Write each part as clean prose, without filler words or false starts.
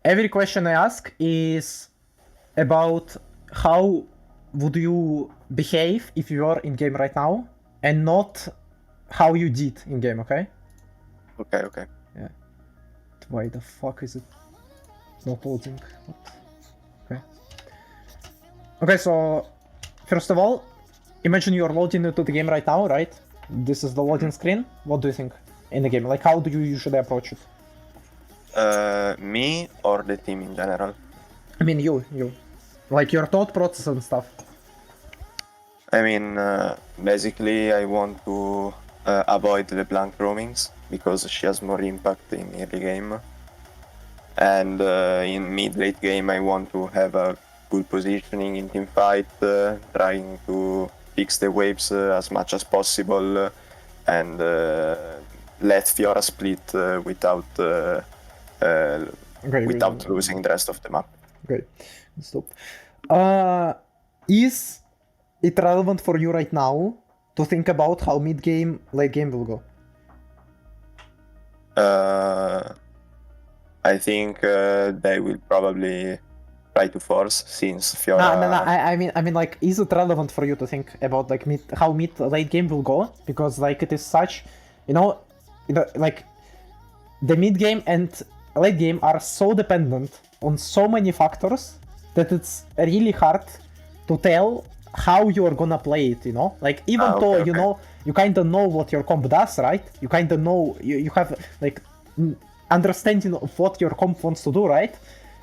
every question I ask is about how would you behave if you are in game right now, and not how you did in game, okay? Okay. Yeah. Why the fuck is it not loading? What? Okay. Okay, so first of all, imagine you're loading into the game right now, right? This is the loading screen. What do you think in the game? Like, how do you usually approach it? Me or the team in general? I mean, you. Like, your thought process and stuff. I mean, basically, I want to avoid the blank roamings because she has more impact in early game. And in mid-late game, I want to have a good positioning in team fight, trying to fix the waves as much as possible, and let Fiora split without losing the rest of the map. Okay, stop. Is it relevant for you right now to think about how mid-game, late game will go? I think they will probably try to force, since Fiora... No, I mean, like, is it relevant for you to think about, like, how mid-late game will go? Because, like, it is such, like, the mid-game and late game are so dependent on so many factors that it's really hard to tell how you're gonna play it, Like, even though, you kind of know what your comp does, right? You kind of know, you have, like, understanding of what your comp wants to do, right?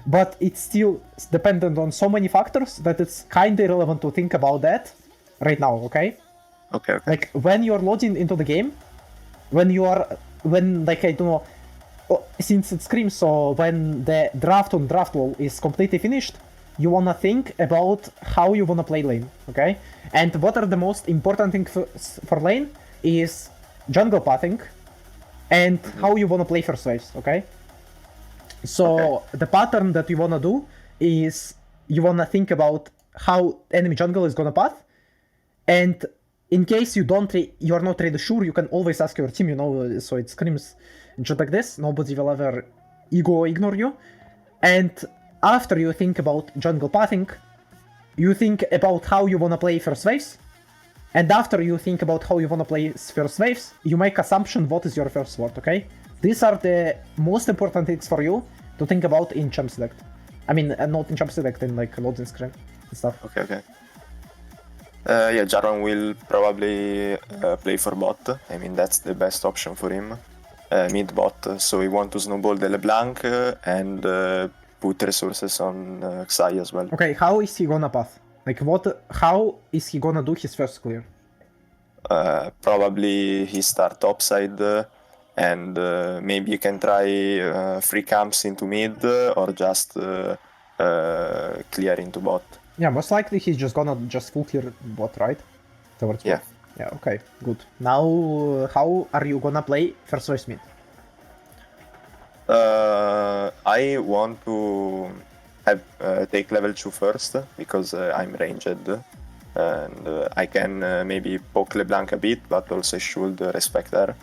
But it's still dependent on so many factors that it's kind of irrelevant to think about that right now, okay? Okay. Like, when you're loading into the game, like, I don't know, since it screams, so when the draft on draft wall is completely finished, you wanna think about how you wanna play lane, okay? And what are the most important things for lane is jungle pathing and how you wanna play first waves, okay? So the pattern that you wanna do is you wanna think about how enemy jungle is gonna path, and in case you're not really sure, you can always ask your team, so it screams just like this. Nobody will ever ignore you. And after you think about jungle pathing, you think about how you wanna play first waves. And after you think about how you wanna play first waves, you make assumption what is your first ward, okay? These are the most important things for you to think about in champ select. I mean, not in champ select, in like loading screen and stuff. Okay. Yeah, Jarvan will probably play for bot. I mean, that's the best option for him. Mid bot, so we want to snowball the LeBlanc and put resources on Xayah as well. Okay, how is he gonna path? Like, how is he gonna do his first clear? Probably he start topside, and maybe you can try free camps into mid, or just clear into bot. Yeah, most likely he's just gonna full clear bot, right? Towards yeah. bot. Yeah, okay, good. Now, how are you gonna play first waves mid? I want to take level 2 first, because I'm ranged, and I can maybe poke LeBlanc a bit, but also should respect her.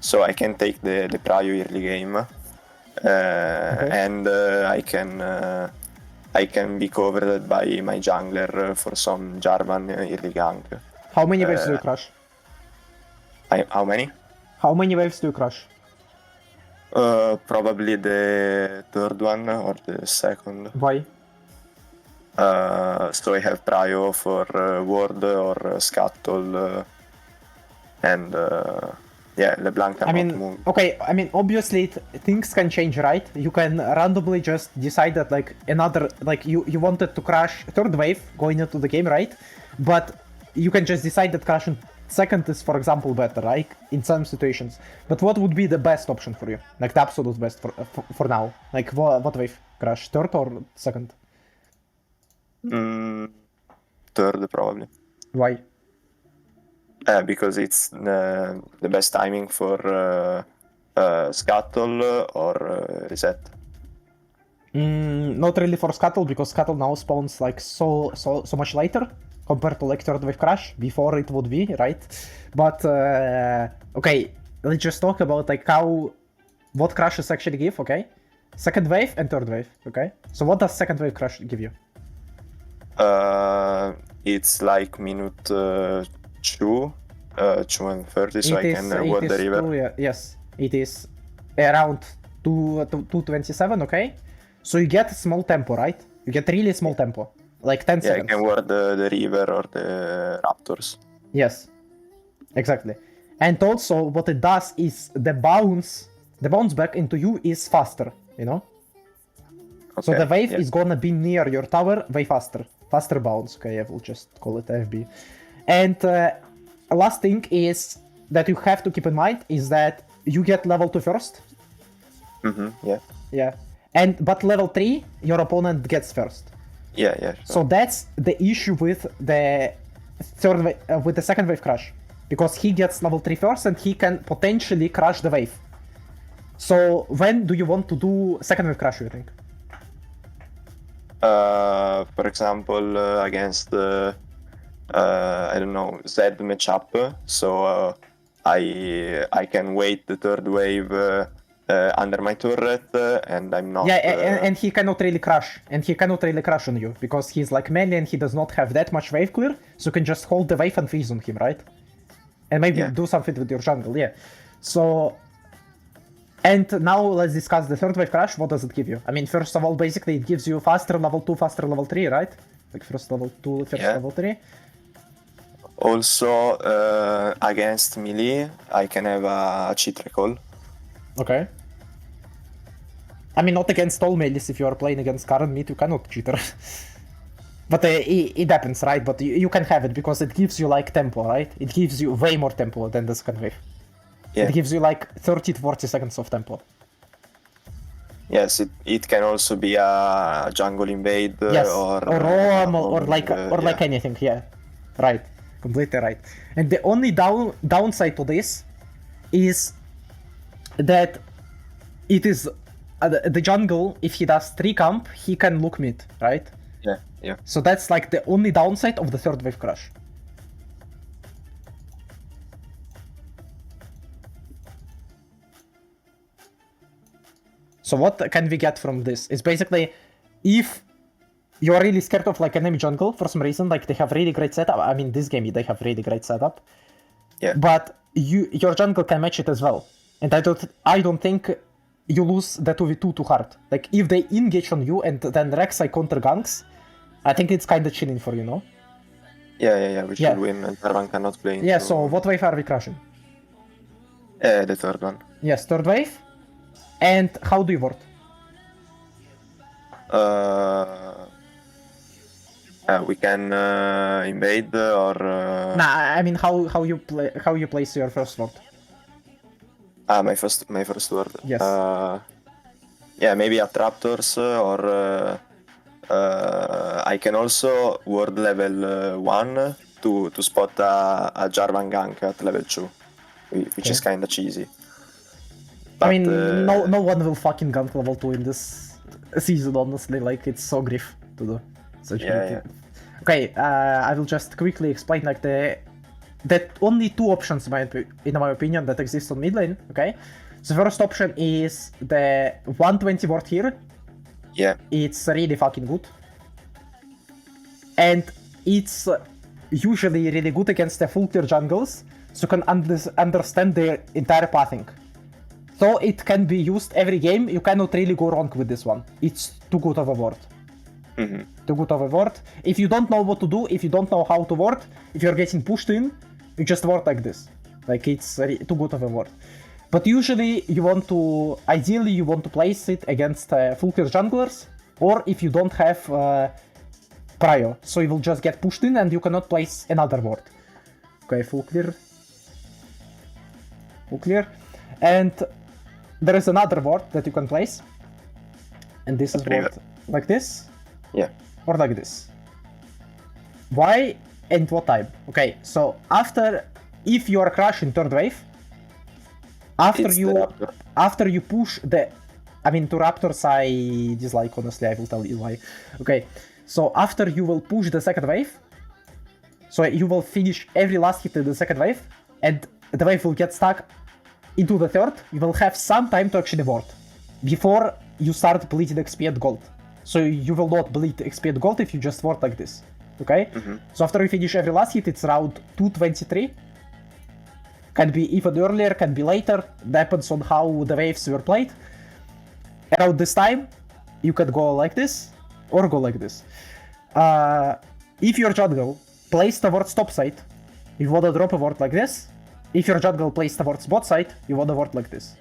So I can take the prio early game, and I can be covered by my jungler for some Jarvan early gank. How many waves do you crush? How many? How many waves do you crush? Probably the third one or the second. Why? So I have prio for ward or scuttle, and yeah, LeBlanc cannot move. Okay, I mean, obviously things can change, right? You can randomly just decide that, like, another, like, you wanted to crash third wave going into the game, right? But you can just decide that crashing second is, for example, better, right? In some situations. But what would be the best option for you? Like, the absolute best for now? Like, what wave? Crash third or second? Third, probably. Why? Because it's the best timing for scuttle or reset. Not really for scuttle, because scuttle now spawns like so much later compared to like third wave crash. Before it would be, right? But okay, let's just talk about like what crashes actually give, okay? second wave and third wave, okay? So what does second wave crash give you? It's like minute 2 and 30, so I can ward the river. Yes, it is around 227, okay? So you get small tempo, right? You get really small tempo, like 10 Yeah, seconds. I can ward the river or the raptors. Yes, exactly. And also what it does is the bounce back into you is faster, you know? Okay, So the wave yeah. is gonna be near your tower way faster. Faster bounce, okay, I will just call it FB. And last thing is that you have to keep in mind is that you get level 2 first. Yeah. Yeah. But level 3, your opponent gets first. Yeah, yeah. Sure. So that's the issue with the with the second wave crash. Because he gets level 3 first and he can potentially crash the wave. So when do you want to do second wave crash, you think? For example, against I don't know, Z matchup. So I can wait the third wave under my turret, and I'm not. Yeah, and he cannot really crash. And he cannot really crash on you because he's like melee and he does not have that much wave clear. So you can just hold the wave and freeze on him, right? And maybe do something with your jungle, yeah. So, and now let's discuss the third wave crash. What does it give you? I mean, first of all, basically it gives you faster level 2, faster level 3, right? Like first level 2, first level 3. Also, against melee, I can have a cheat recall. Okay. I mean, not against all melees. If you are playing against current mid, you cannot cheater. But it happens, right? But you can have it because it gives you like tempo, right? It gives you way more tempo than the second wave. Yeah. It gives you like 30 to 40 seconds of tempo. Yes, it can also be a jungle invade or roam or like anything, yeah. Right, completely right. And the only downside to this is that it is the jungle, if he does 3 camp, he can look mid, right? Yeah. So that's like the only downside of the third wave crash. So what can we get from this? It's basically, if you're really scared of like enemy jungle for some reason, like they have really great setup. I mean, this game they have really great setup. Yeah. But your jungle can match it as well. And I don't think you lose the 2v2 too hard. Like if they engage on you and then Rek'Sai counter ganks, I think it's kind of chilling for you, no? Yeah. We should win, and Tarvan cannot play. Yeah. So what wave are we crashing? The third one. Yes, third wave. And how do you ward? We can invade or. Nah, I mean how you place your first ward. My first word. Yes. Yeah, maybe at Raptors or I can also ward level 1 to spot a Jarvan gank at level 2, which is kinda cheesy. But, I mean, no one will fucking gank level 2 in this season, honestly. Like, it's so grief to do. Yeah. Okay, I will just quickly explain like the only 2 options in my opinion that exist on mid lane. Okay, so the first option is the 120 ward here. Yeah, it's really fucking good, and it's usually really good against the full tier jungles, so you can understand their entire pathing. So it can be used every game. You cannot really go wrong with this one. It's too good of a ward. Too good of a ward. If you don't know what to do, if you don't know how to ward, if you're getting pushed in, you just ward like this. Like, it's too good of a ward. But usually ideally you want to place it against full clear junglers, or if you don't have prio, so you will just get pushed in and you cannot place another ward. Okay, full clear. And there is another ward that you can place, and this is ward like this. Yeah. Or like this. Why and what time? Okay, so if you are crashing third wave, after you push to Raptors I dislike, honestly, I will tell you why. Okay, so after you will push the second wave, so you will finish every last hit in the second wave, and the wave will get stuck into the third, you will have some time to actually ward. before you start bleeding XP at gold. So you will not bleed XP at gold if you just ward like this. Okay? So after you finish every last hit, it's round 223. Can be even earlier, can be later, depends on how the waves were played. Around this time, you can go like this, or go like this. If your jungle plays towards top side, you wanna drop a ward like this. If your jungle plays towards bot side, you wanna ward like this.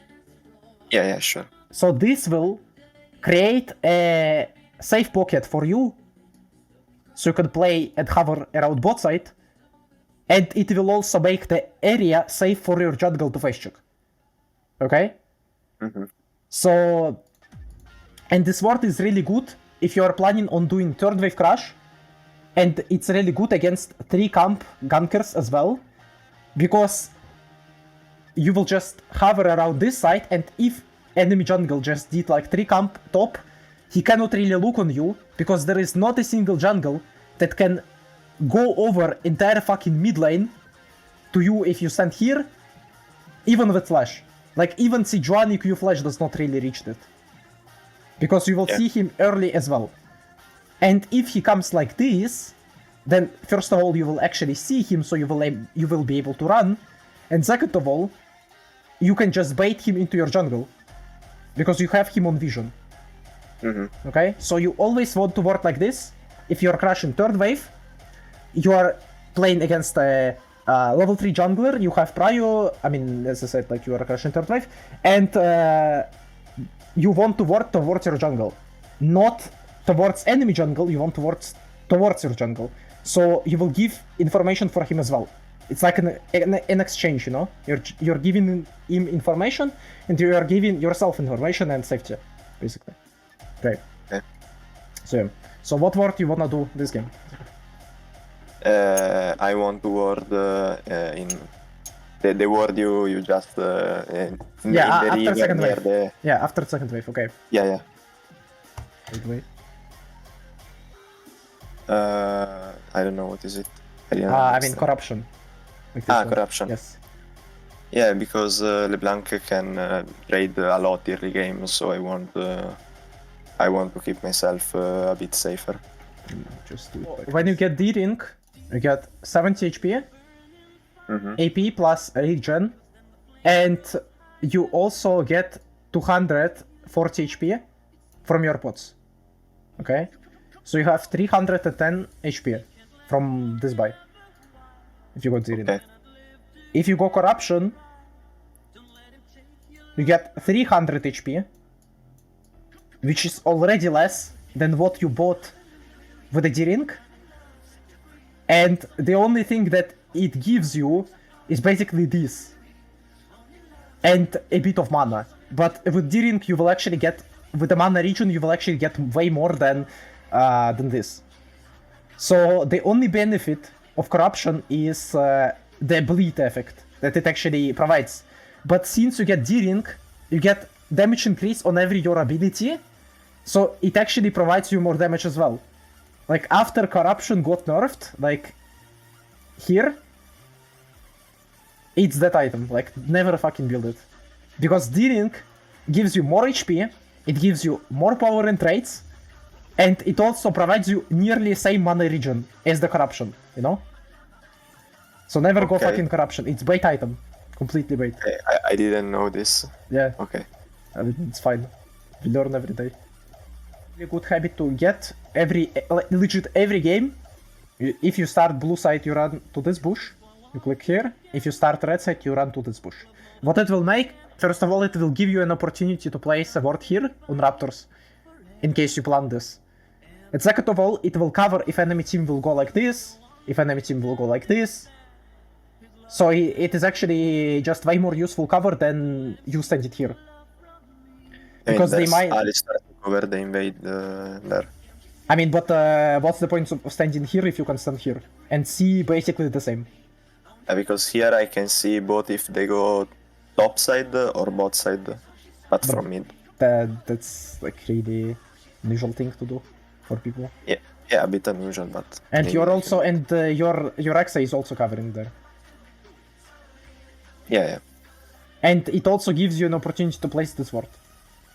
Yeah, sure. So this will create a safe pocket for you, so you can play and hover around bot side, and it will also make the area safe for your jungle to face check. Okay? So, and this ward is really good if you are planning on doing third wave crash, and it's really good against 3 camp gankers as well, because you will just hover around this side, and if enemy jungle just did like 3 camp top, he cannot really look on you, because there is not a single jungle that can go over entire fucking mid lane to you if you stand here, even with flash. Like, even Sejuani Q flash does not really reach that. Because you will see him early as well. And if he comes like this, then first of all you will actually see him, so you will be able to run. And second of all, you can just bait him into your jungle, because you have him on vision. Okay? So you always want to ward like this. If you're crashing third wave, you are playing against a level 3 jungler, you have prio, I mean, as I said, like, you are crashing third wave, and you want to ward towards your jungle. Not towards enemy jungle, you want to ward towards your jungle. So you will give information for him as well. It's like an exchange, you know? You're giving him information, and you are giving yourself information and safety, basically. Okay. So what ward you wanna do this game? I want to ward in the ward you just in the after river second near wave. the... Yeah, after second wave, okay. Yeah. Wait. I don't know, what is it? I didn't I mean, understand. corruption. Like this one. Corruption. Yes. Yeah, because LeBlanc can trade a lot early game, so I want to keep myself a bit safer. Just do it like when you get D-Ring, you get 70 HP, AP plus regen, and you also get 240 HP from your pots. Okay? So you have 310 HP from this buy, if you go D-Ring. Okay. If you go corruption, you get 300 HP, which is already less than what you bought with the D-Ring. And the only thing that it gives you is basically this. And a bit of mana. But with D-Ring you will actually get, with the mana regen, you will actually get way more than this. So the only benefit of corruption is the bleed effect that it actually provides. But since you get D-Ring, you get damage increase on every your ability, so it actually provides you more damage as well. Like, after corruption got nerfed, like here, it's that item. Like, never fucking build it. Because D-Ring gives you more HP, it gives you more power and traits, and it also provides you nearly same mana regen as the corruption, you know? So never go fucking corruption, it's bait item. Completely bait. I didn't know this. Yeah. Okay. I mean, it's fine. We learn every day. Really good habit to get legit every game. If you start blue side, you run to this bush. You click here. If you start red side, you run to this bush. What it will make, first of all, it will give you an opportunity to place a ward here on Raptors, in case you plan this. And second of all, it will cover if enemy team will go like this, if enemy team will go like this. So it is actually just way more useful cover than you standing here. Because they might... Alistar to cover the invade there. I mean, but what's the point of standing here if you can stand here? And see basically the same. Because here I can see both if they go top side or bot side, but from mid. That's like really unusual thing to do for people. Yeah, a bit unusual, but... And you're also... And your Exa is also covering there. Yeah. And it also gives you an opportunity to place this ward.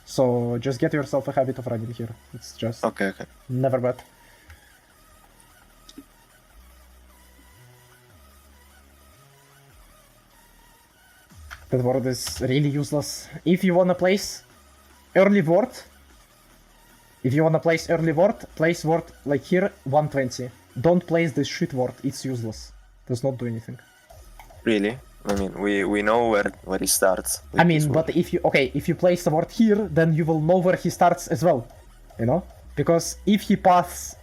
So just get yourself a habit of running here. It's just Okay. never bad. That ward is really useless. If you wanna place early ward, place ward like here, 120. Don't place this shit ward, it's useless. Does not do anything. Really? I mean, we know where he starts. I mean, but if you place the ward here, then you will know where he starts as well. You know? Because if he paths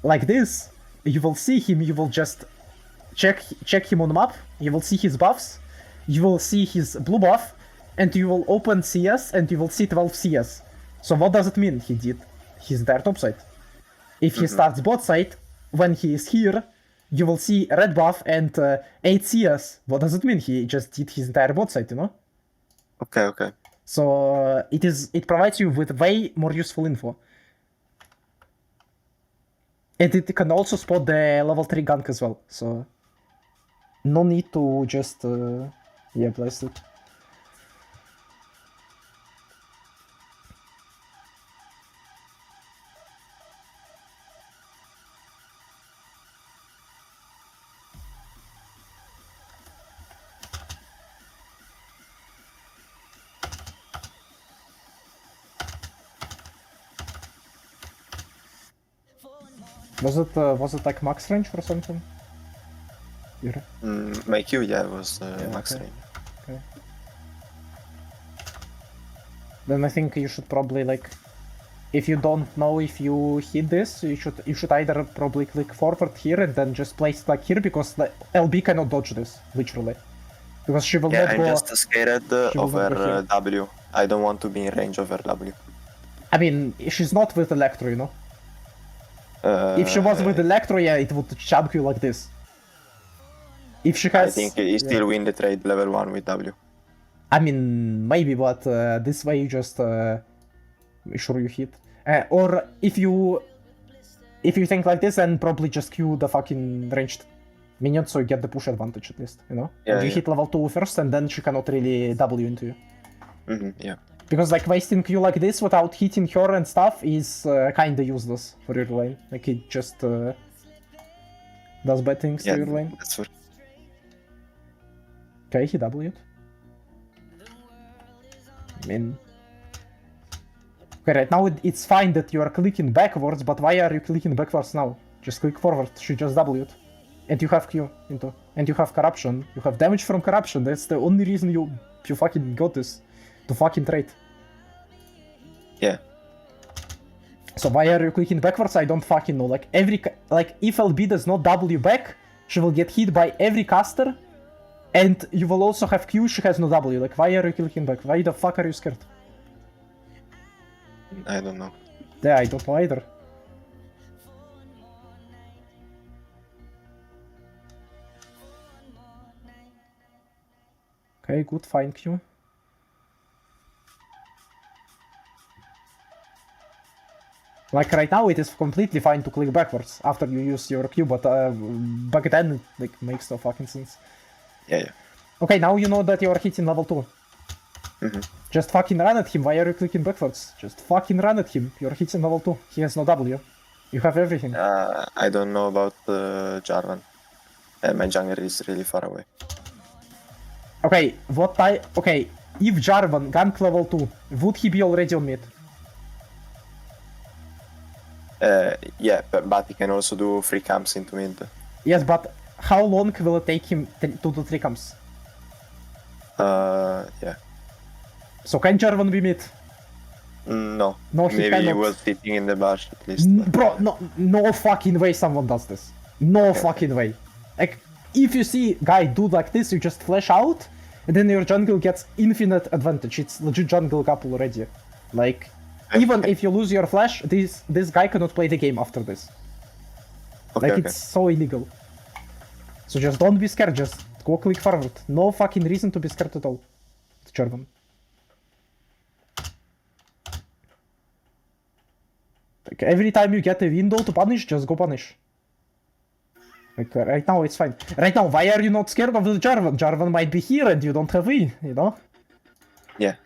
like this, you will see him, you will just check him on the map, you will see his buffs, you will see his blue buff, and you will open CS and you will see 12 CS. So what does it mean? He did his entire top side. If he starts bot side, when he is here, you will see red buff and 8 CS. What does it mean? He just did his entire bot side, you know? Okay. So it provides you with way more useful info. And it can also spot the level 3 gank as well, so no need to just place it. Was it like max range or something? Here. My Q, was max okay. range. Okay. Then I think you should probably like, if you don't know if you hit this, you should either probably click forward here and then just place it like here, because the LB cannot dodge this, literally. Because she will not I'm go... just scared over W. I don't want to be in range over W. I mean, she's not with Electro, you know? If she was with Electro, yeah, it would chunk you like this. If she has... I think he still win the trade level 1 with W. I mean, maybe, but this way you just make sure you hit. Or if you think like this, then probably just Q the fucking ranged minion, so you get the push advantage at least, you know? Yeah, and you hit level 2 first, and then she cannot really W into you. Yeah. Because like wasting Q like this without hitting her and stuff is kinda useless for your lane. Like it just does bad things to your lane. That's for... Okay, he W'd. I mean... Okay, right now it's fine that you are clicking backwards, but why are you clicking backwards now? Just click forward, she just W'd. And you have Q into... And you have corruption. You have damage from corruption, that's the only reason you fucking got this. To fucking trade. Yeah. So why are you clicking backwards? I don't fucking know. Like if LB does not W back, she will get hit by every caster, and you will also have Q, she has no W. Like why are you clicking back? Why the fuck are you scared? I don't know. Yeah, I don't know either. Okay, good, fine Q. Like right now it is completely fine to click backwards after you use your Q, but back then it like makes no fucking sense. Yeah. Okay, now you know that you are hitting level 2. Just fucking run at him, why are you clicking backwards? Just fucking run at him, you're hitting level 2, he has no W. You have everything. I don't know about Jarvan. My jungler is really far away. Okay, if Jarvan gank level 2, would he be already on mid? Yeah, but he can also do free camps into mid. Yes, but how long will it take him to do 3 camps? Yeah. So can Jarvan be mid? No. No, he Maybe cannot. he was sitting in the bush at least. Bro, no fucking way someone does this. No fucking way. Like, if you see guy do like this, you just flash out, and then your jungle gets infinite advantage. It's legit jungle gap already. Like, even if you lose your flash, this guy cannot play the game after this. It's so illegal. So just don't be scared, just go click forward. No fucking reason to be scared at all. It's Jarvan. Like, every time you get a window to punish, just go punish. Like, right now it's fine. Right now, why are you not scared of the Jarvan? Jarvan might be here and you don't have E, you know? Yeah.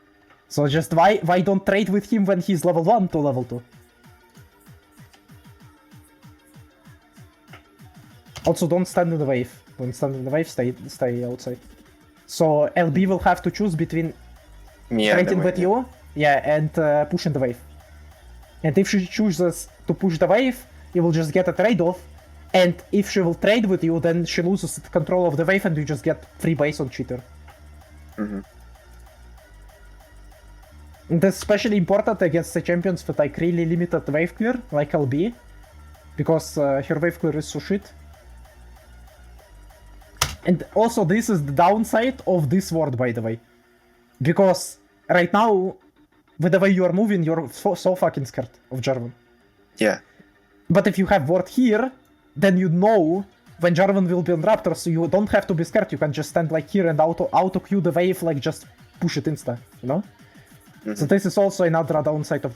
So just why don't trade with him when he's level 1 to level 2? Also, don't stand in the wave. Don't stand in the wave, stay outside. So LB will have to choose between trading with you, and pushing the wave. And if she chooses to push the wave, you will just get a trade-off. And if she will trade with you, then she loses control of the wave and you just get free base on cheater. Mm-hmm. And that's especially important against the champions with like really limited wave clear, like LB. Because her wave clear is so shit. And also this is the downside of this ward, by the way. Because right now, with the way you are moving, you're so fucking scared of Jarvan. Yeah. But if you have ward here, then you know when Jarvan will be on Raptor, so you don't have to be scared. You can just stand like here and auto queue the wave, like just push it insta, you know? Mm-hmm. So this is also another downside of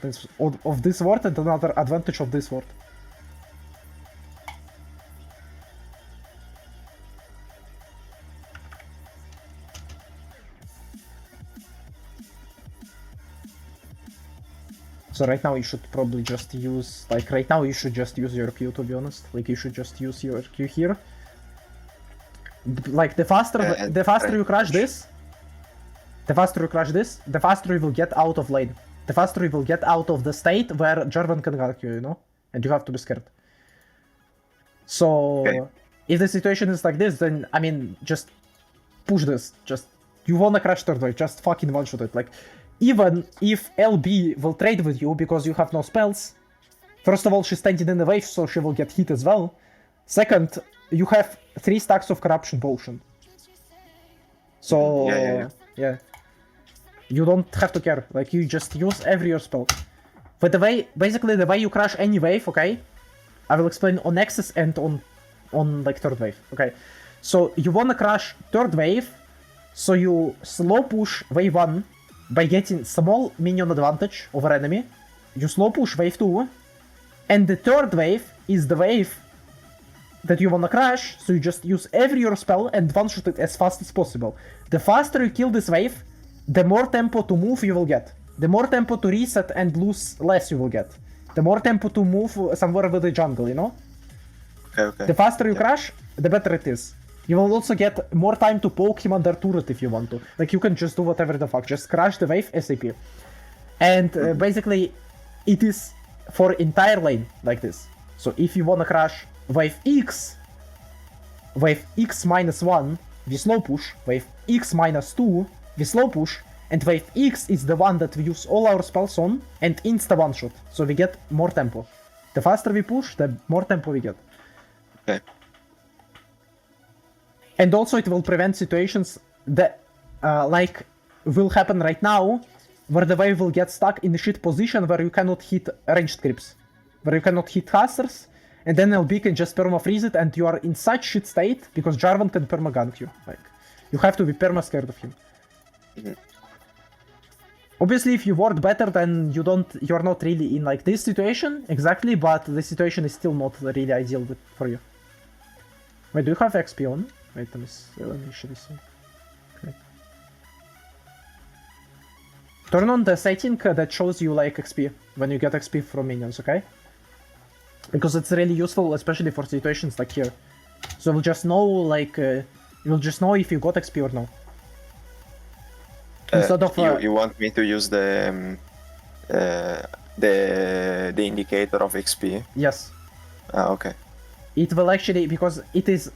this ward and another advantage of this ward. So right now you should probably just use, like right now you should just use your Q, to be honest. Like you should just use your Q here. Like the faster you crush this, the faster you will get out of lane. The faster you will get out of the state where Jarvan can gank you, you know? And you have to be scared. So if the situation is like this, then I mean just push this. Just you wanna crush third wave, just fucking one shot it. Like even if LB will trade with you because you have no spells, first of all, she's standing in the wave, so she will get hit as well. Second, you have 3 stacks of corruption potion. So, yeah. You don't have to care. Like, you just use every your spell. But basically the way you crush any wave, okay? I will explain on Nexus and on like third wave, okay? So, you wanna crush third wave, so you slow push wave 1, by getting small minion advantage over enemy, you slow push wave 2, and the third wave is the wave that you wanna crash, so you just use every your spell and one-shot it as fast as possible. The faster you kill this wave, the more tempo to move you will get. The more tempo to reset and lose less you will get. The more tempo to move somewhere with the jungle, you know? Okay. The faster you crash, the better it is. You will also get more time to poke him under turret if you want to. Like, you can just do whatever the fuck. Just crash the wave ASAP. And basically, it is for entire lane like this. So if you wanna crash wave X -1, we slow push, wave X -2, we slow push, and wave X is the one that we use all our spells on, and insta one-shot. So we get more tempo. The faster we push, the more tempo we get. Okay. And also it will prevent situations that, like, will happen right now, where the wave will get stuck in a shit position where you cannot hit ranged creeps. Where you cannot hit casters, and then LB can just perma-freeze it, and you are in such shit state, because Jarvan can perma-gank you. Like, you have to be perma-scared of him. Mm-hmm. Obviously, if you ward better, then you're not really in, like, this situation, exactly, but the situation is still not really ideal for you. Wait, do you have XP on? Wait, let me actually see. Okay. Turn on the setting that shows you like XP when you get XP from minions, okay? Because it's really useful, especially for situations like here. So you'll just know, like, you'll just know if you got XP or no. Instead of you want me to use the indicator of XP? Yes. Okay. It will actually, because it is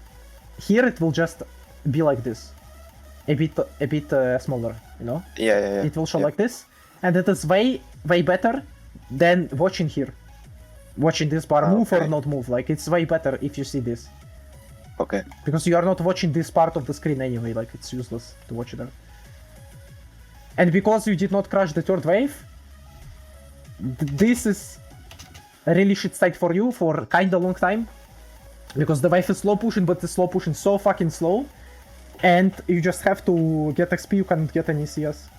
here, it will just be like this, a bit smaller, you know. Yeah. It will show like this, and it is way better than watching here, watching this bar move or not move. Like, it's way better if you see this. Okay. Because you are not watching this part of the screen anyway. Like, it's useless to watch it there. And because you did not crush the third wave, this is a really shit state for you for kinda long time. Because the wave is slow pushing, but the slow pushing so fucking slow. And you just have to get XP, you can't get any CS.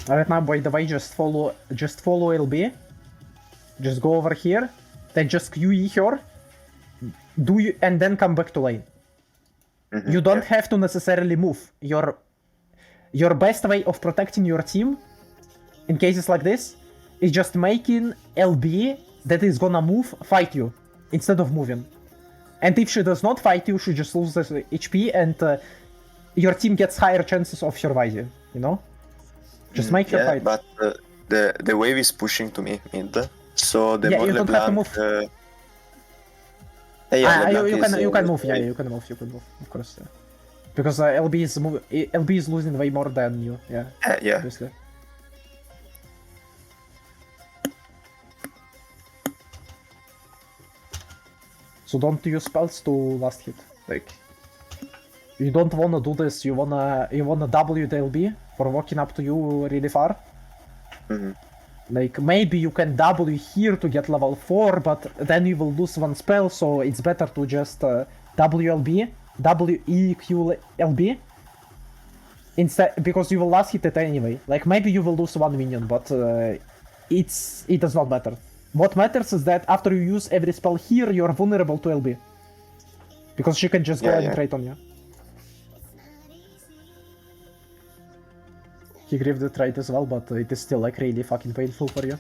Right now, by the way, just follow LB. Just go over here, then just QE her, and then come back to lane. You don't have to necessarily move. Your best way of protecting your team in cases like this is just making LB that is gonna move fight you instead of moving. And if she does not fight you, she just loses HP and your team gets higher chances of surviving, you know? Just make her fight. But the wave is pushing to me mid, so the more you don't have to move. You can move, you can move, of course. Yeah. Because LB is losing way more than you, yeah. Obviously. So don't use spells to last hit. Like, you don't wanna do this. You wanna W the LB for walking up to you really far. Like, maybe you can W here to get level 4, but then you will lose one spell, so it's better to just WLB, WEQLB, instead, because you will last hit it anyway. Like, maybe you will lose one minion, but it does not matter. What matters is that after you use every spell here, you're vulnerable to LB. Because she can just go and trade on you. He grieved the trade as well, but it is still like really fucking painful for you.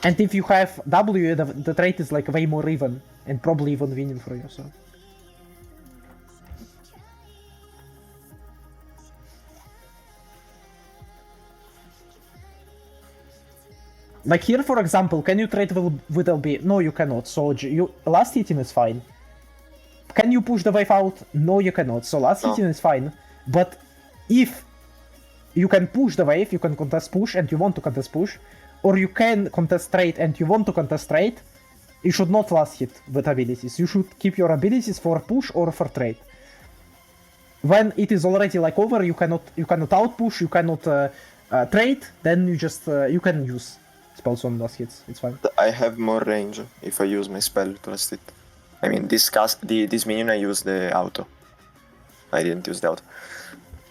And if you have W, the trade is like way more even, and probably even winning for you, so. Like here, for example, can you trade with LB? No, you cannot, so last hitting is fine. Can you push the wave out? No, you cannot, so last hitting is fine. But if you can push the wave, you can contest push and you want to contest push, or you can contest trade and you want to contest trade, you should not last hit with abilities. You should keep your abilities for push or for trade. When it is already like over, you cannot out push, you cannot trade, then you can use spells on last hits. It's fine. I have more range if I use my spell to last hit. I mean, this minion I use the auto. I didn't use the auto.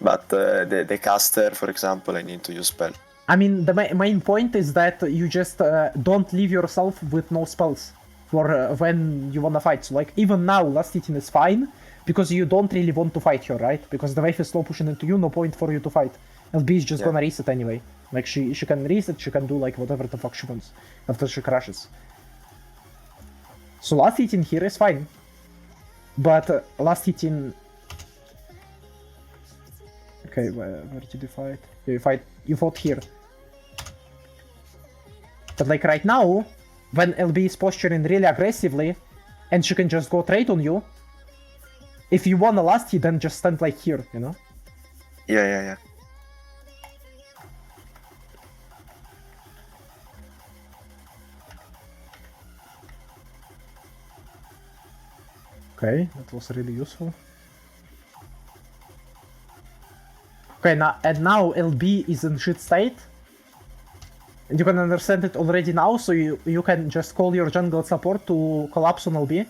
But the caster, for example, I need to use spell. I mean, the main point is that you just don't leave yourself with no spells for when you wanna fight. So like, even now, last hitting is fine, because you don't really want to fight her, right? Because the wave is slow pushing into you, no point for you to fight. LB is just gonna reset anyway. Like, she can reset, she can do like whatever the fuck she wants after she crashes. So last hitting here is fine. But last hitting... Okay, where did you fight? Yeah, you fought here. But like right now, when LB is posturing really aggressively, and she can just go trade on you, if you wanna last hit, then just stand like here, you know? Yeah. Okay, that was really useful. Okay, now LB is in shit state. And you can understand it already now, so you can just call your jungle support to collapse on LB.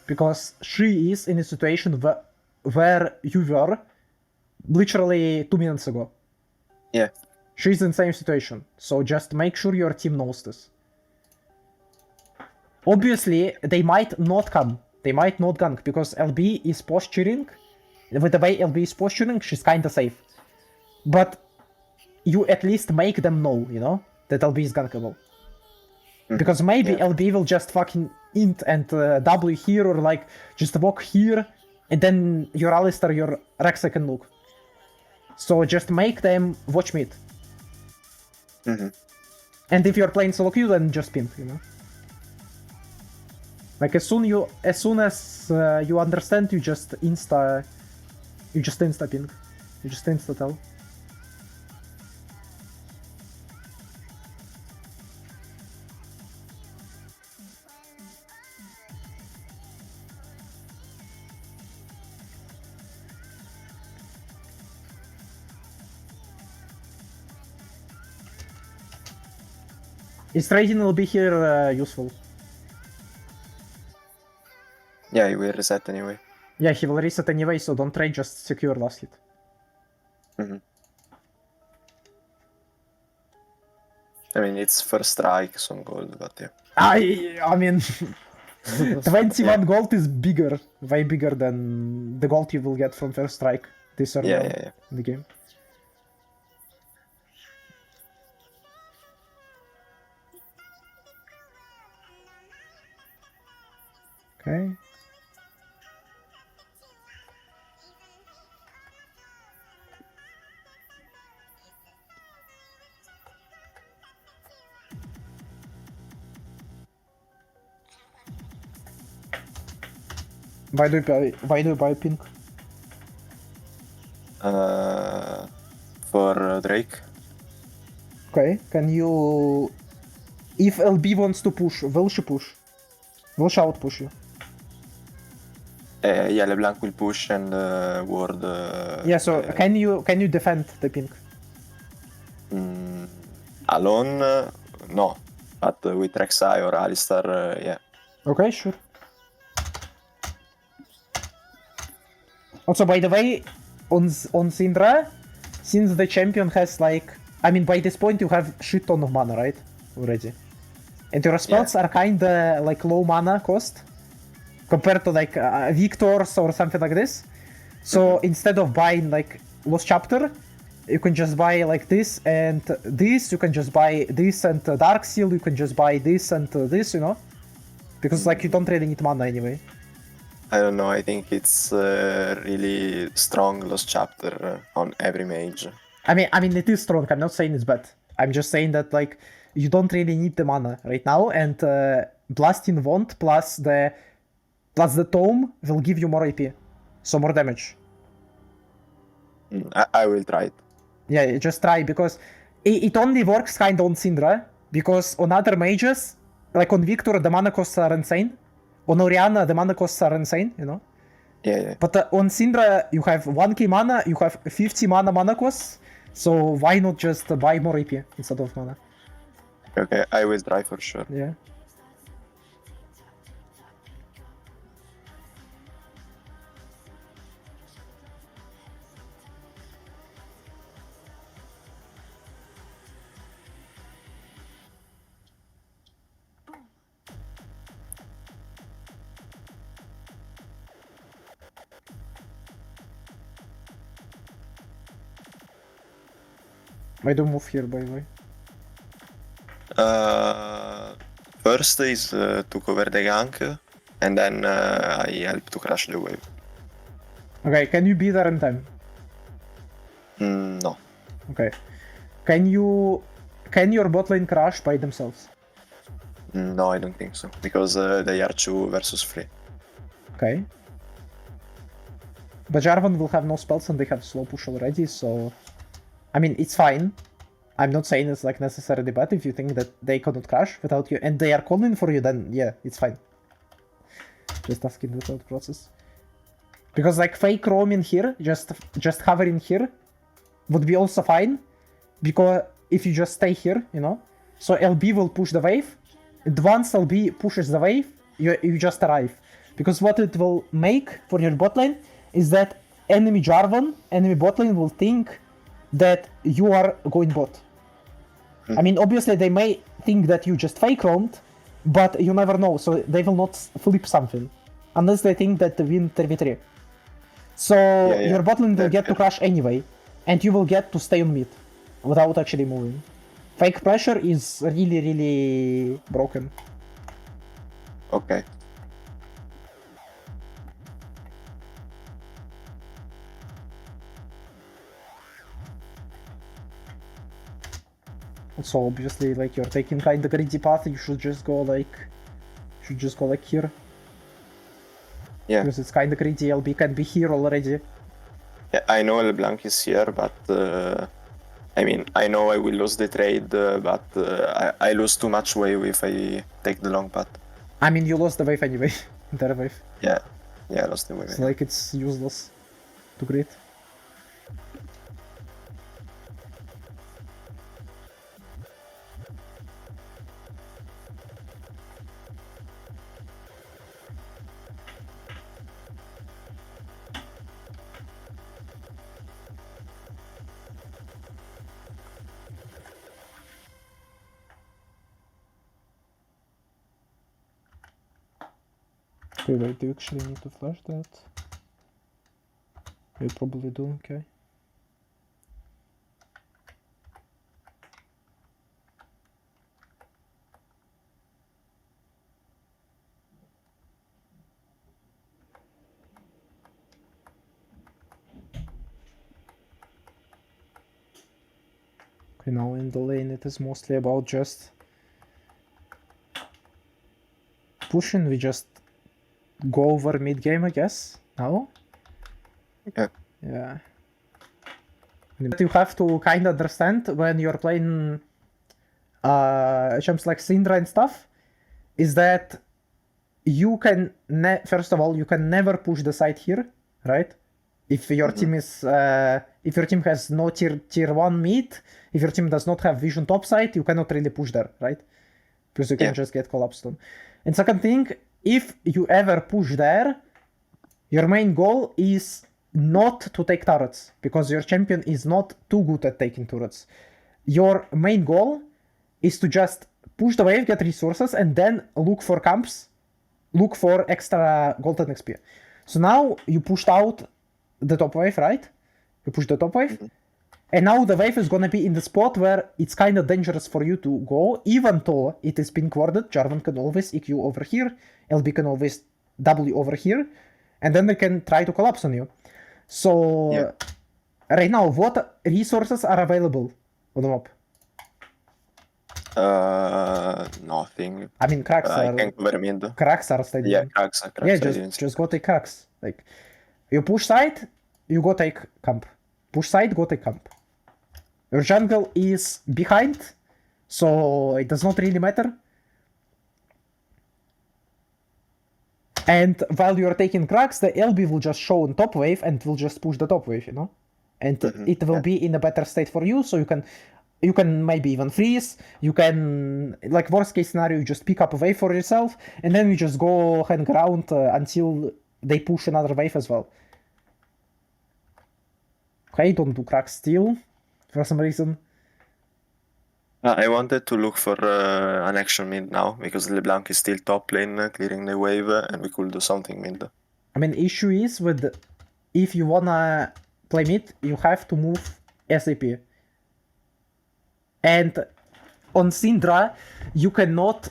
Because she is in a situation where you were literally 2 minutes ago. Yeah. She's in the same situation, so just make sure your team knows this. Obviously, they might not come. They might not gank, because LB is posturing. With the way LB is posturing, she's kinda safe. But you at least make them know, you know, that LB is gankable. Because maybe LB will just fucking int and W here, or like just walk here, and then your Alistar, your Rexa can look. So just make them watch mid. And if you're playing solo queue, then just pimp, you know. Like as soon as you understand, you just insta ping. You just insta tell. His trading will be here useful. Yeah, he will reset anyway. Yeah, he will reset anyway, so don't trade, just secure last hit. I mean, it's first strike, some gold, but yeah. I mean, 21 gold is bigger, way bigger than the gold you will get from first strike this early on in the game. Okay. Why do you buy pink? For Drake. Okay, can you... If LB wants to push, will she push? Will she outpush you? Yeah, LeBlanc will push and ward. Yeah, so can you defend the pink? Alone, no. But with Rek'Sai or Alistar, yeah. Okay, sure. Also, by the way, on Syndra, since the champion has like... I mean, by this point you have shit ton of mana, right? Already. And your spells are kinda like low mana cost compared to like Victors or something like this. So instead of buying like Lost Chapter, you can just buy like this and this, you can just buy this and Dark Seal, you can just buy this and this, you know? Because like you don't really need mana anyway. I don't know, I think it's really strong Lost Chapter on every mage. I mean, it is strong. I'm not saying it's bad. I'm just saying that like you don't really need the mana right now, and Blasting Wand plus the Tome will give you more AP, so more damage. I will try it. Yeah, just try, because it only works kind of on Syndra, because on other mages, like on Victor, the mana costs are insane. On Orianna, the mana costs are insane, you know? Yeah. But on Syndra, you have 1k mana, you have 50 mana costs, so why not just buy more AP instead of mana? Okay, I will try for sure. Yeah. I don't move here, by the way. First is to cover the gank, and then I help to crash the wave. Okay, can you be there in time? No. Okay. Can your bot lane crash by themselves? No, I don't think so, because they are 2 versus 3. Okay. But Jarvan will have no spells and they have slow push already, so... I mean, it's fine. I'm not saying it's like necessarily bad. If you think that they cannot crash without you and they are calling for you, then yeah, it's fine. Just asking the thought process. Because like fake roaming here, just hovering here, would be also fine. Because if you just stay here, you know, so LB will push the wave, and once LB pushes the wave, you just arrive. Because what it will make for your bot lane is that enemy Jarvan, enemy bot lane will think that you are going bot. I mean, obviously they may think that you just fake roamed, but you never know, so they will not flip something. Unless they think that they win 3v3. So your bot lane will get to crash anyway, and you will get to stay on mid, without actually moving. Fake pressure is really, really broken. Okay. So obviously, like, you're taking kinda greedy path, you should just go like here. Yeah. Because it's kinda greedy, LB can be here already. Yeah, I know LeBlanc is here, but I mean, I know I will lose the trade, but I lose too much wave if I take the long path. I mean, you lost the wave anyway, entire wave. Yeah, I lost the wave. It's like it's useless to grid. Okay, wait, do you actually need to flash that? You probably do, okay. Okay, now in the lane it is mostly about just pushing. We just go over mid game, I guess. No? Yeah. Yeah. But you have to kind of understand when you're playing champs like Syndra and stuff, is that you can first of all you can never push the side here, right? If your team is if your team has no tier 1 mid, if your team does not have vision top side, you cannot really push there, right? Because you can just get collapsed on. And second thing, if you ever push there, your main goal is not to take turrets, because your champion is not too good at taking turrets. Your main goal is to just push the wave, get resources, and then look for camps, look for extra golden XP. So now you pushed out the top wave, right? You push the top wave, and now the wave is gonna be in the spot where it's kind of dangerous for you to go, even though it is pink warded. Jarvan can always EQ over here, LB can always W over here, and then they can try to collapse on you. So right now, what resources are available on the map? Nothing. I mean, cracks I are can cover mid. cracks are stadium. Yeah, cracks. Yeah, just go take cracks. Like, you push side, you go take camp. Push side, go take camp. Your jungle is behind, so it does not really matter. And while you're taking cracks, the LB will just show on top wave and will just push the top wave, you know? And it will be in a better state for you, so you can maybe even freeze, you can, like worst case scenario, you just pick up a wave for yourself, and then you just go hang around until they push another wave as well. Okay, don't do cracks still, for some reason. I wanted to look for an action mid now, because LeBlanc is still top lane, clearing the wave, and we could do something mid. I mean, issue is with, if you wanna play mid, you have to move SAP. And on Syndra, you cannot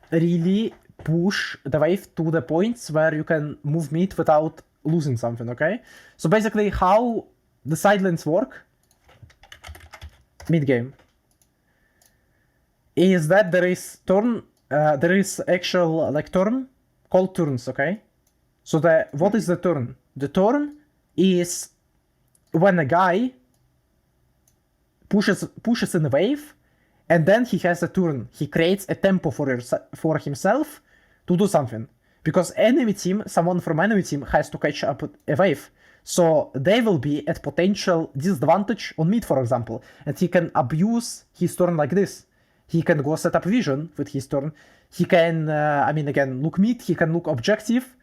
really push the wave to the points where you can move mid without losing something, okay? So basically, how the side lanes work mid game is that there is actual like turn called turns, okay? So what is the turn? The turn is when a guy pushes in a wave, and then he has a turn. He creates a tempo for himself to do something. Because someone from enemy team has to catch up a wave. So they will be at potential disadvantage on mid, for example. And he can abuse his turn like this. He can go set up vision with his turn. He can, again, look mid, he can look objective.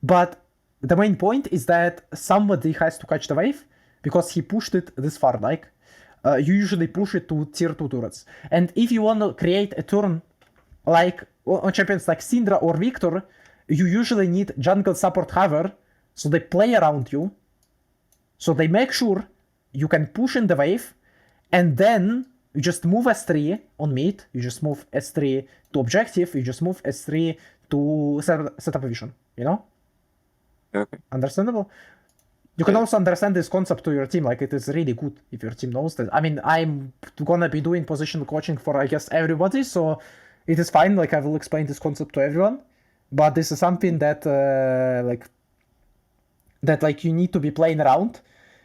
But the main point is that somebody has to catch the wave, because he pushed it this far, like. You usually push it to tier 2 turrets. And if you want to create a turn like on champions like Syndra or Victor, you usually need jungle support hover, so they play around you, so they make sure you can push in the wave, and then you just move S3 on mid, you just move S3 to objective, you just move S3 to set up a vision, you know? Okay. Understandable? You can also understand this concept to your team, like it is really good if your team knows that. I mean, I'm gonna be doing position coaching for, I guess, everybody, so it is fine, like I will explain this concept to everyone. But this is something that, you need to be playing around,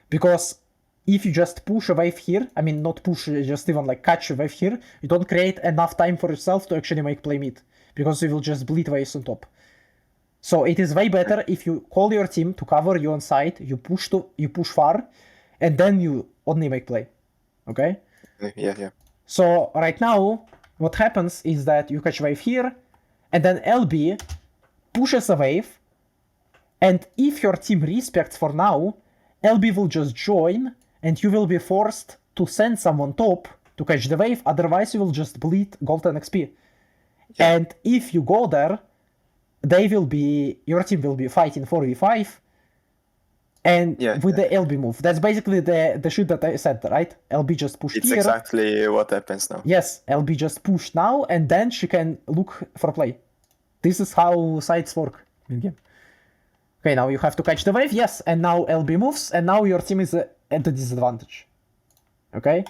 because if you just push a wave here, I mean, not push, just even like catch a wave here, you don't create enough time for yourself to actually make play mid, because you will just bleed waves on top. So it is way better if you call your team to cover you on side, you push far, and then you only make play. Okay? Yeah. So right now, what happens is that you catch wave here, and then LB pushes a wave, and if your team respects for now, LB will just join, and you will be forced to send someone top to catch the wave, otherwise you will just bleed golden XP. Yeah. And if you go there, your team will be fighting 4v5, and with the LB move. That's basically the shit that I said, right? LB just pushed It's here. exactly what happens now. Yes, LB just pushed now, and then she can look for play. This is how sides work in game. Okay, now you have to catch the wave, yes, and now LB moves, and now your team is at a disadvantage. Okay?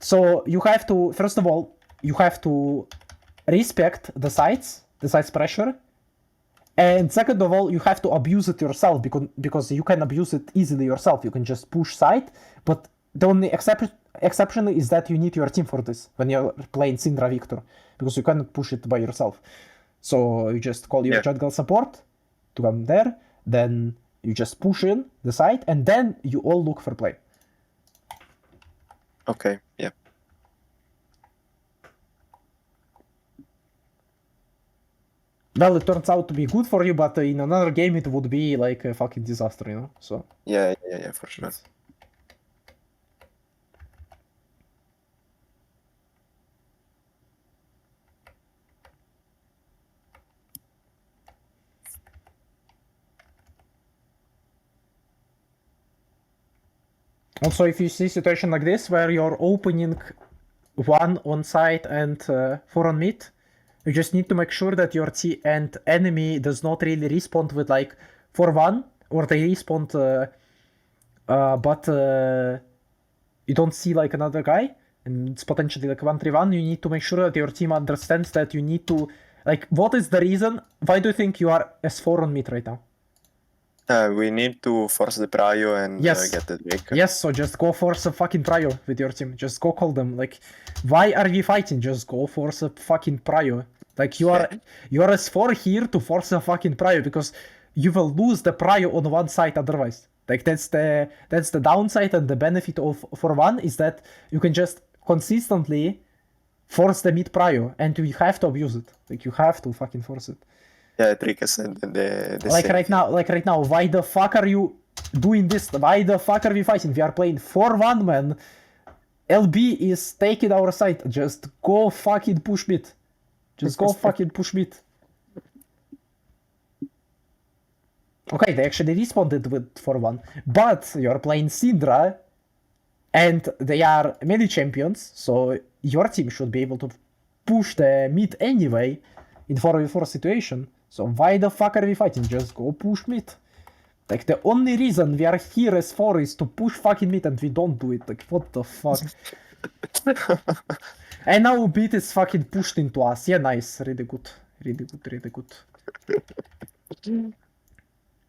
So you have to, first of all, you have to respect the sides pressure, and second of all, you have to abuse it yourself, because you can abuse it easily yourself. You can just push side, but the only exception is that you need your team for this when you're playing Syndra Victor, because you cannot push it by yourself. So you just call your jungle support to come there, then you just push in the side, and then you all look for play. Okay, yeah. Well, it turns out to be good for you, but in another game it would be like a fucking disaster, you know? So Yeah, for sure. Also, if you see a situation like this where you're opening 1 on side and 4 on mid, you just need to make sure that your enemy does not really respawn with like 4-1, or they respawn but you don't see like another guy, and it's potentially like 1-3-1. You need to make sure that your team understands that you need to, like, what is the reason? Why do you think you are S4 on mid right now? We need to force the prio and get the Drake. Yes, so just go force a fucking prio with your team. Just go call them. Like, why are we fighting? Just go force a fucking prio. Like, you are S4 here to force a fucking prio, because you will lose the prio on one side otherwise. Like, that's the downside, and the benefit of for one is that you can just consistently force the mid prio, and you have to abuse it. Like, you have to fucking force it. Yeah, Drake said the like right now, why the fuck are you doing this? Why the fuck are we fighting? We are playing 4-1, man. LB is taking our side. Just go fucking push mid. Just go fucking push mid. Okay, they actually responded with 4-1. But you're playing Syndra, and they are many champions, so your team should be able to push the mid anyway in 4v4 situation. So why the fuck are we fighting? Just go push mid. Like, the only reason we are here as 4 is to push fucking mid, and we don't do it. Like, what the fuck? And now mid is fucking pushed into us. Yeah, nice. Really good. Really good, really good.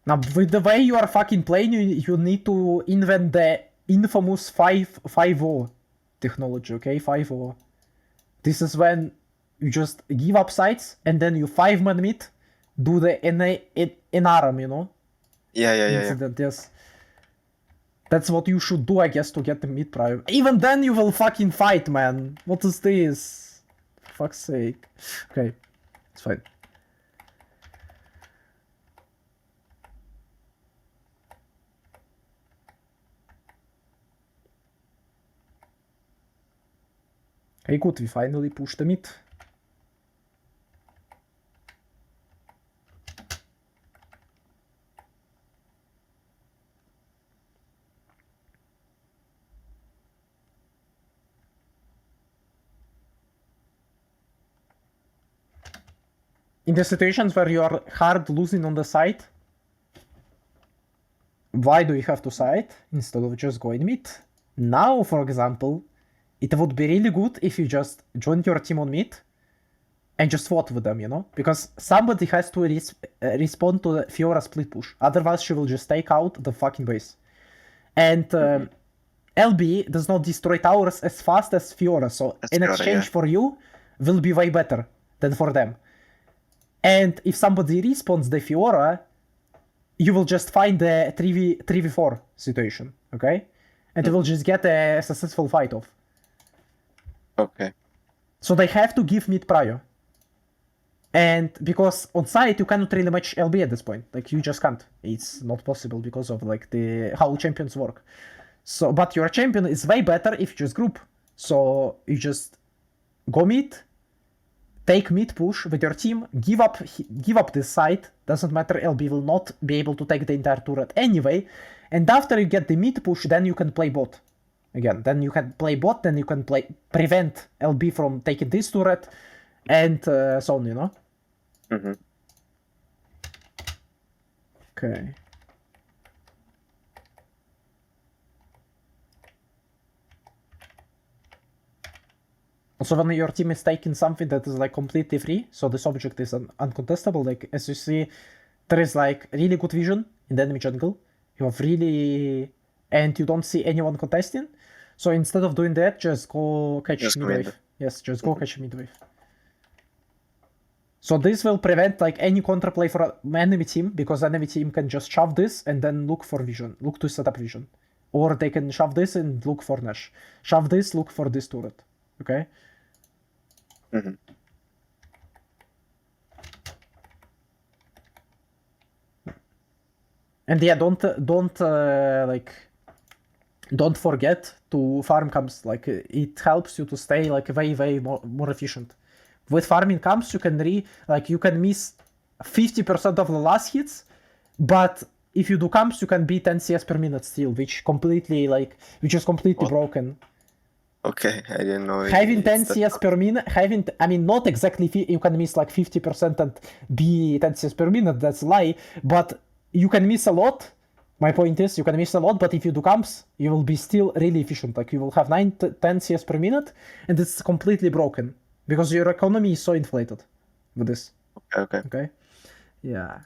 Now, with the way you are fucking playing, you need to invent the infamous 5-0 technology, okay? 5-0. This is when you just give up sides, and then you 5-man mid, do the NRM, you know? Yeah. Yes. That's what you should do, I guess, to get the mid prio. Even then you will fucking fight, man. What is this? For fuck's sake. Okay, it's fine. Hey, good, we finally pushed the mid. In the situations where you are hard losing on the side, why do you have to side instead of just going mid? Now, for example, it would be really good if you just joined your team on mid and just fought with them, you know? Because somebody has to respond to the Fiora split push. Otherwise, she will just take out the fucking base. And LB does not destroy towers as fast as Fiora, so in exchange for you, will be way better than for them. And if somebody respawns the Fiora, you will just find the 3v4 situation, okay? And you will just get a successful fight off. Okay. So they have to give mid prio. And because on side you cannot really match LB at this point. Like, you just can't. It's not possible because of like how champions work. So, but your champion is way better if you just group. So you just go mid, take mid push with your team, give up this side, doesn't matter, LB will not be able to take the entire turret anyway, and after you get the mid push, then you can play bot. Again, then you can play bot, then you can prevent LB from taking this turret, and so on, you know? Mm-hmm. Okay. Also, when your team is taking something that is like completely free, so this object is uncontestable, like as you see, there is like really good vision in the enemy jungle. You have really, and you don't see anyone contesting. So instead of doing that, just go catch mid wave. Yes, just go catch mid wave. So this will prevent like any counterplay for enemy team, because enemy team can just shove this and then look for vision, look to set up vision. Or they can shove this and look for Nash. Shove this, look for this turret. Okay? Mm-hmm. And yeah, don't forget to farm camps. Like it helps you to stay like way more efficient. With farming camps, you can you can miss 50% of the last hits, but if you do camps, you can beat 10 CS per minute still, which is completely broken. Okay, I didn't know. Having 10 CS per minute, I mean, not exactly, you can miss like 50% and be 10 CS per minute, that's a lie, but you can miss a lot. My point is, you can miss a lot, but if you do camps, you will be still really efficient. Like, you will have 10 CS per minute, and it's completely broken, because your economy is so inflated with this. Okay? Yeah.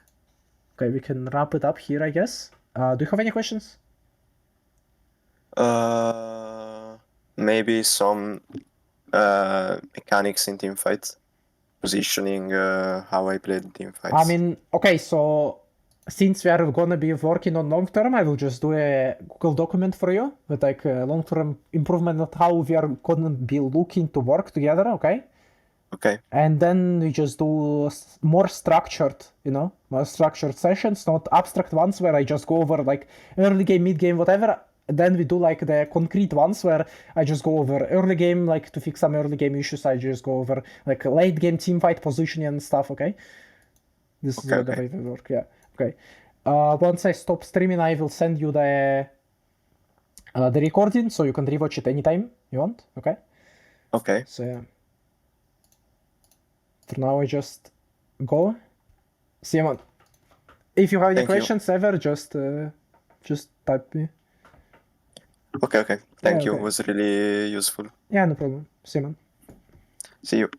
Okay, we can wrap it up here, I guess. Do you have any questions? Maybe some mechanics in teamfights, positioning, how I played teamfights. I mean, okay, so since we are gonna be working on long term, I will just do a Google document for you with like a long term improvement of how we are gonna be looking to work together, okay? Okay. And then we just do more structured, more structured sessions, not abstract ones where I just go over like early game, mid game, whatever. Then we do like the concrete ones where I just go over early game, like to fix some early game issues. I just go over like late game team fight positioning and stuff. Okay, this is the way we work. Yeah. Okay. Once I stop streaming, I will send you the recording so you can rewatch it anytime you want. Okay. Okay. So yeah. For now, I just go. Simon, if you have any questions ever, just type me. Okay. Thank you. It was really useful. Yeah, no problem. Simon. See you.